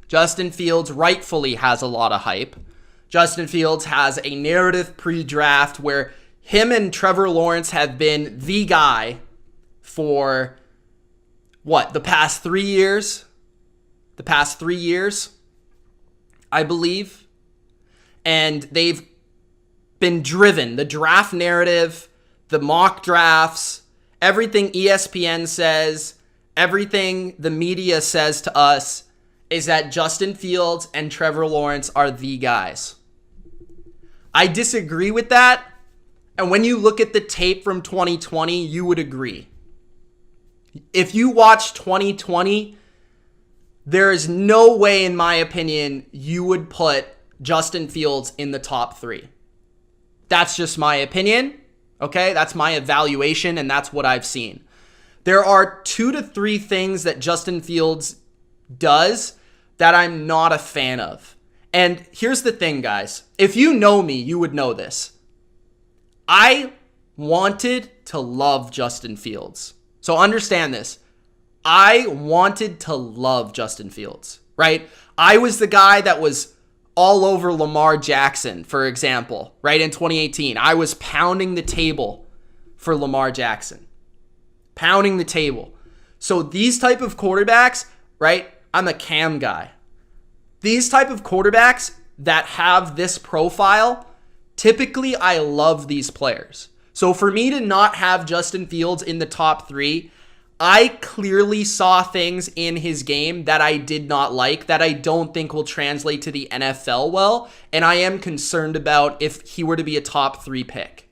Justin Fields rightfully has a lot of hype. Justin Fields has a narrative pre-draft where him and Trevor Lawrence have been the guy for, the past 3 years? The past 3 years, I believe. And they've been driven. The draft narrative, the mock drafts, everything ESPN says, everything the media says to us is that Justin Fields and Trevor Lawrence are the guys. I disagree with that. And when you look at the tape from 2020, you would agree. If you watch 2020, there is no way, in my opinion, you would put Justin Fields in the top 3. That's just my opinion, okay? That's my evaluation, and that's what I've seen. There are 2 to 3 things that Justin Fields does that I'm not a fan of. And here's the thing, guys. If you know me, you would know this. I wanted to love Justin Fields. So understand this. I wanted to love Justin Fields, right? I was the guy that was all over Lamar Jackson, for example, right? In 2018, I was pounding the table for Lamar Jackson. Pounding the table. So these type of quarterbacks, right? I'm a Cam guy. These type of quarterbacks that have this profile, typically I love these players. So for me to not have Justin Fields in the top 3, I clearly saw things in his game that I did not like, that I don't think will translate to the NFL well, and I am concerned about if he were to be a top 3 pick.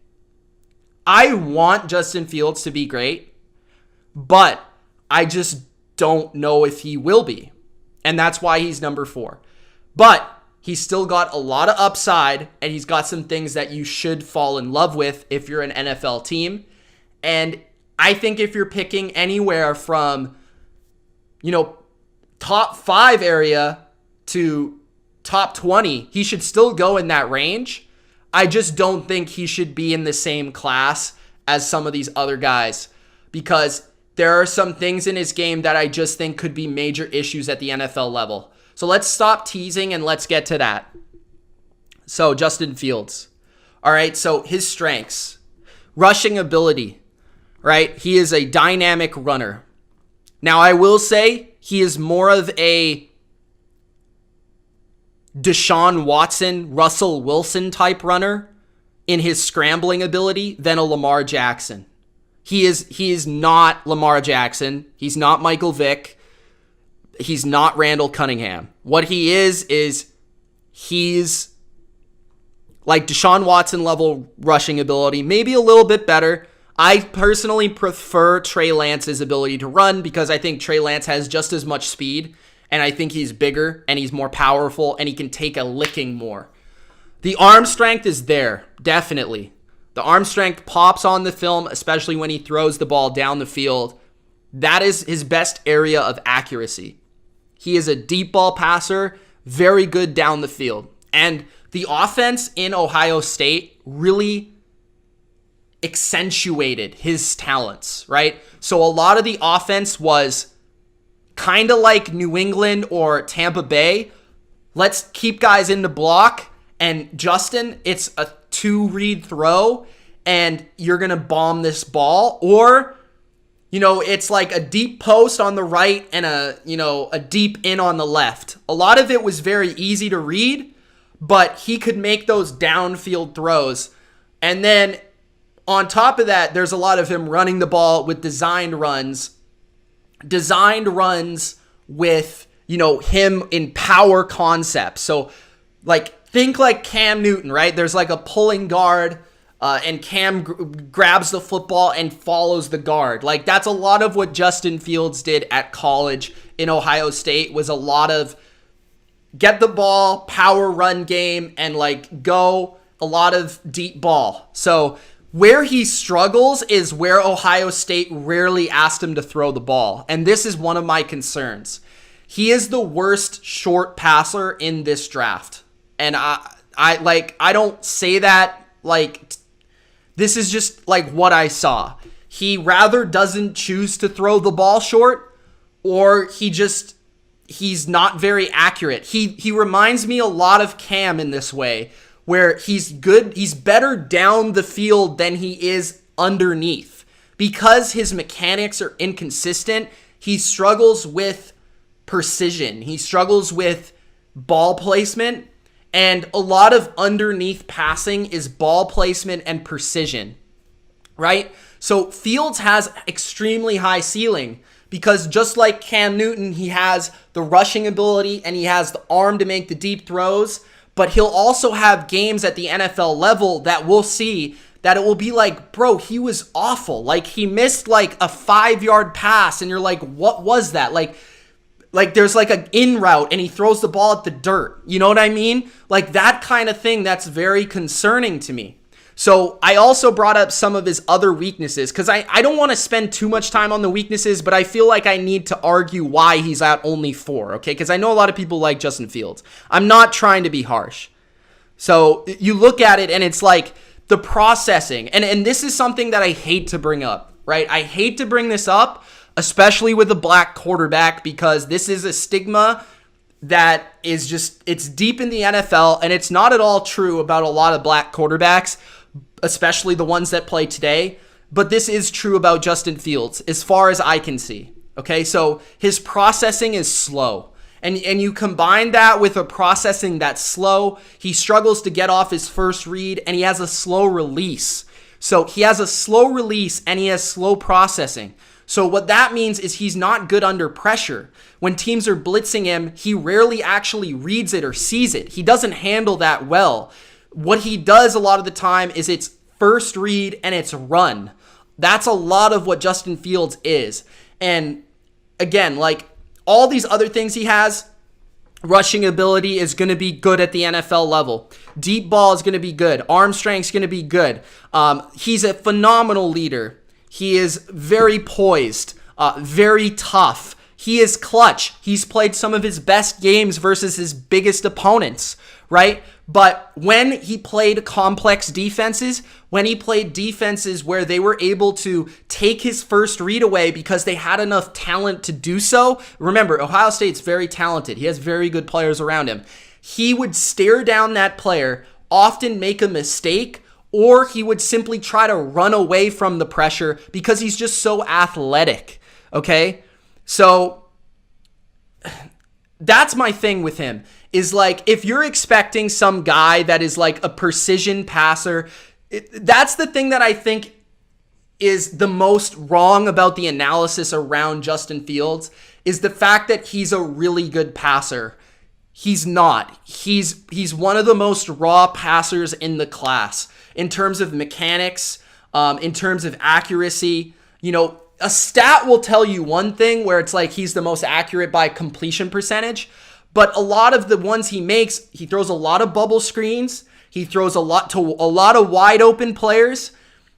I want Justin Fields to be great, but I just don't know if he will be. And that's why he's number 4. But he's still got a lot of upside, and he's got some things that you should fall in love with if you're an NFL team. And I think if you're picking anywhere from, top 5 area to top 20, he should still go in that range. I just don't think he should be in the same class as some of these other guys, because there are some things in his game that I just think could be major issues at the NFL level. So let's stop teasing and let's get to that. So Justin Fields. All right, so his strengths. Rushing ability, right? He is a dynamic runner. Now, I will say he is more of a Deshaun Watson, Russell Wilson type runner in his scrambling ability than a Lamar Jackson. He is not Lamar Jackson. He's not Michael Vick. He's not Randall Cunningham. What he is he's like Deshaun Watson level rushing ability, maybe a little bit better. I personally prefer Trey Lance's ability to run because I think Trey Lance has just as much speed, and I think he's bigger and he's more powerful and he can take a licking more. The arm strength is there, definitely. The arm strength pops on the film, especially when he throws the ball down the field. That is his best area of accuracy. He is a deep ball passer, very good down the field. And the offense in Ohio State really accentuated his talents, right? So a lot of the offense was kind of like New England or Tampa Bay. Let's keep guys in the block. And Justin, it's a 2-read throw and you're going to bomb this ball. Or, it's like a deep post on the right and a deep in on the left. A lot of it was very easy to read, but he could make those downfield throws. And then on top of that, there's a lot of him running the ball with designed runs with, him in power concepts. So think like Cam Newton, right? There's like a pulling guard and Cam grabs the football and follows the guard. That's a lot of what Justin Fields did at college in Ohio State, was a lot of get the ball, power run game, and go a lot of deep ball. So where he struggles is where Ohio State rarely asked him to throw the ball. And this is one of my concerns. He is the worst short passer in this draft. And I don't say that this is just what I saw. He rather doesn't choose to throw the ball short, or he he's not very accurate. He reminds me a lot of Cam in this way, where he's better down the field than he is underneath. Because his mechanics are inconsistent, he struggles with precision. He struggles with ball placement, and a lot of underneath passing is ball placement and precision, right? So Fields has extremely high ceiling because just like Cam Newton, he has the rushing ability and he has the arm to make the deep throws, but he'll also have games at the NFL level that we'll see that it will be like, bro, he was awful. Like, he missed like a 5-yard pass and you're like, what was that? Like there's like an in route and he throws the ball at the dirt. You know what I mean? Like that kind of thing, that's very concerning to me. So I also brought up some of his other weaknesses because I don't want to spend too much time on the weaknesses, but I feel like I need to argue why he's at only 4, okay? Because I know a lot of people like Justin Fields. I'm not trying to be harsh. So you look at it and it's like the processing. And this is something that I hate to bring up, right? I hate to bring this up, especially with a black quarterback, because this is a stigma that is just, it's deep in the NFL, and it's not at all true about a lot of black quarterbacks, especially the ones that play today. But this is true about Justin Fields, as far as I can see. Okay, so his processing is slow. And you combine that with a processing that's slow, he struggles to get off his first read, and he has a slow release. So he has a slow release, and he has slow processing. So what that means is he's not good under pressure. When teams are blitzing him, he rarely actually reads it or sees it. He doesn't handle that well. What he does a lot of the time is it's first read and it's run. That's a lot of what Justin Fields is. And again, like all these other things he has, rushing ability is going to be good at the NFL level. Deep ball is going to be good. Arm strength is going to be good. He's a phenomenal leader. He is very poised, very tough. He is clutch. He's played some of his best games versus his biggest opponents, right? But when he played complex defenses, when he played defenses where they were able to take his first read away because they had enough talent to do so, remember, Ohio State's very talented. He has very good players around him. He would stare down that player, often make a mistake, or he would simply try to run away from the pressure because he's just so athletic, okay? So that's my thing with him, is like if you're expecting some guy that is like a precision passer, that's the thing that I think is the most wrong about the analysis around Justin Fields, is the fact that he's a really good passer. He's not. He's one of the most raw passers in the class in terms of mechanics, in terms of accuracy. You know, a stat will tell you one thing where it's like he's the most accurate by completion percentage, but a lot of the ones he makes, he throws a lot of bubble screens. He throws a lot of wide open players,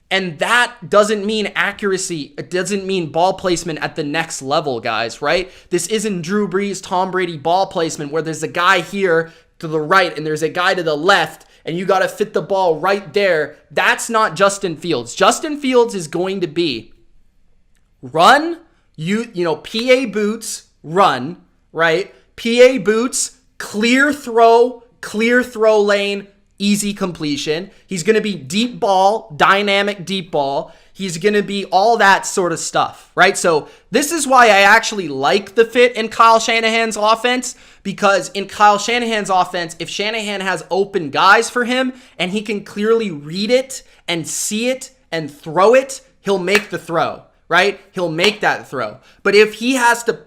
and that doesn't mean accuracy. It doesn't mean ball placement at the next level, guys, right? This isn't Drew Brees, Tom Brady ball placement where there's a guy here to the right and there's a guy to the left and you got to fit the ball right there. That's not Justin Fields. Justin Fields is going to be run, you know, PA boots, run, right? PA boots, clear throw lane, easy completion. He's going to be deep ball, dynamic deep ball. He's going to be all that sort of stuff, right? So this is why I actually like the fit in Kyle Shanahan's offense, because in Kyle Shanahan's offense, if Shanahan has open guys for him and he can clearly read it and see it and throw it, he'll make the throw, right? He'll make that throw. But if he has to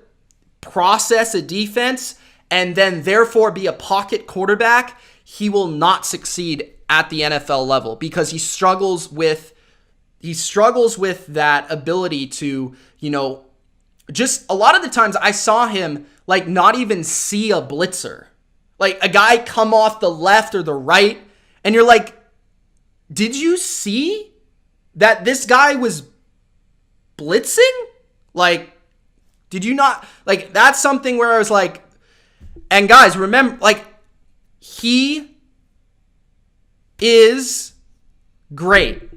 process a defense and then therefore be a pocket quarterback, he will not succeed at the NFL level because he struggles with that ability to, you know, just a lot of the times I saw him like not even see a blitzer. Like a guy come off the left or the right and you're like, did you see that this guy was blitzing? Like, did you not? Like, that's something where I was like, and guys, remember, like, he is great.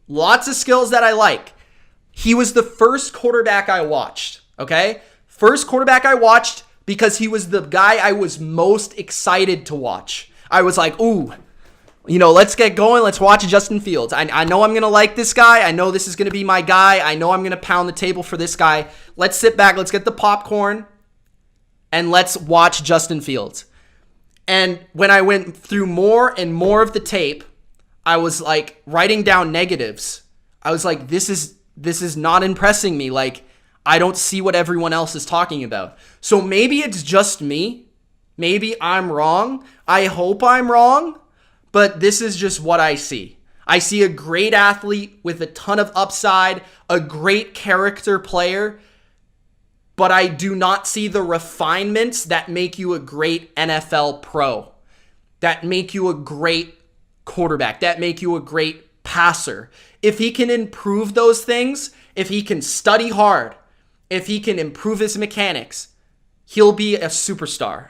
Lots of skills that I like. He was the first quarterback I watched, okay? First quarterback I watched because he was the guy I was most excited to watch. I was like, ooh, let's get going. Let's watch Justin Fields. I know I'm going to like this guy. I know this is going to be my guy. I know I'm going to pound the table for this guy. Let's sit back. Let's get the popcorn and let's watch Justin Fields. And when I went through more and more of the tape, I was like writing down negatives. I was like, this is not impressing me. Like, I don't see what everyone else is talking about. So maybe it's just me. Maybe I'm wrong. I hope I'm wrong. But this is just what I see. I see a great athlete with a ton of upside, a great character player, but I do not see the refinements that make you a great NFL pro, that make you a great quarterback, that make you a great passer. If he can improve those things, if he can study hard, if he can improve his mechanics, he'll be a superstar.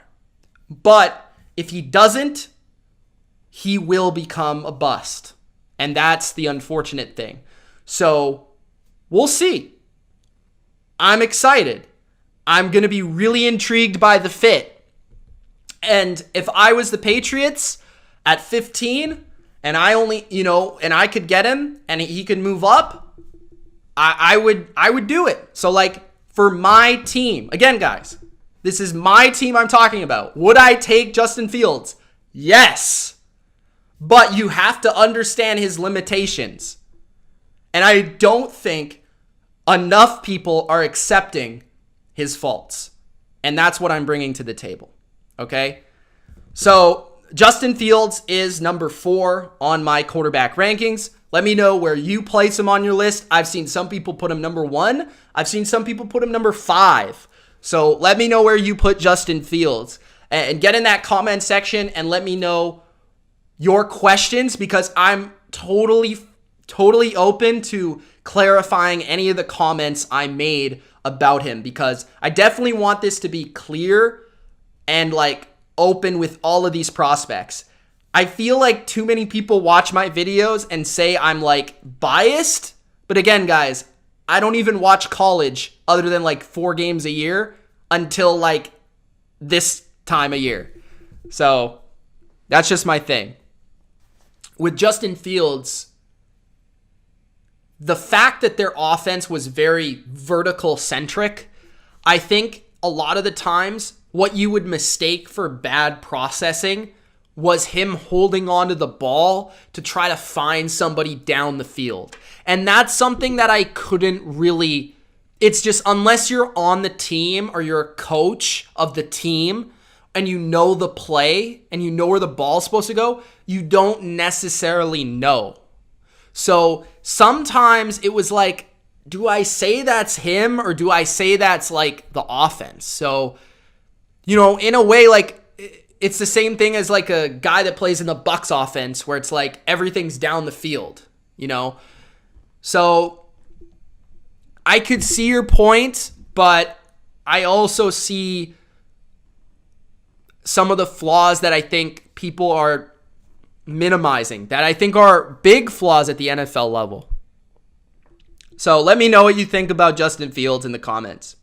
But if he doesn't, he will become a bust. And that's the unfortunate thing. So we'll see. I'm excited. I'm going to be really intrigued by the fit. And if I was the Patriots at 15 and I only, and I could get him and he could move up, I would do it. So like for my team, again, guys, this is my team I'm talking about. Would I take Justin Fields? Yes. But you have to understand his limitations. And I don't think enough people are accepting his faults. And that's what I'm bringing to the table. Okay? So Justin Fields is number 4 on my quarterback rankings. Let me know where you place him on your list. I've seen some people put him number 1. I've seen some people put him number 5. So let me know where you put Justin Fields. And get in that comment section and let me know your questions, because I'm totally open to clarifying any of the comments I made about him, because I definitely want this to be clear and like open with all of these prospects. I feel like too many people watch my videos and say I'm like biased, but again, guys, I don't even watch college other than like 4 games a year until like this time of year. So that's just my thing. With Justin Fields, the fact that their offense was very vertical centric, I think a lot of the times what you would mistake for bad processing was him holding onto the ball to try to find somebody down the field. And that's something that I couldn't really, it's just unless you're on the team or you're a coach of the team and you know the play and you know where the ball's supposed to go, you don't necessarily know. So sometimes it was like, do I say that's him or do I say that's like the offense? So, in a way, like it's the same thing as like a guy that plays in the Bucs offense where it's like everything's down the field, So I could see your point, but I also see some of the flaws that I think people are minimizing, that I think are big flaws at the NFL level. So let me know what you think about Justin Fields in the comments.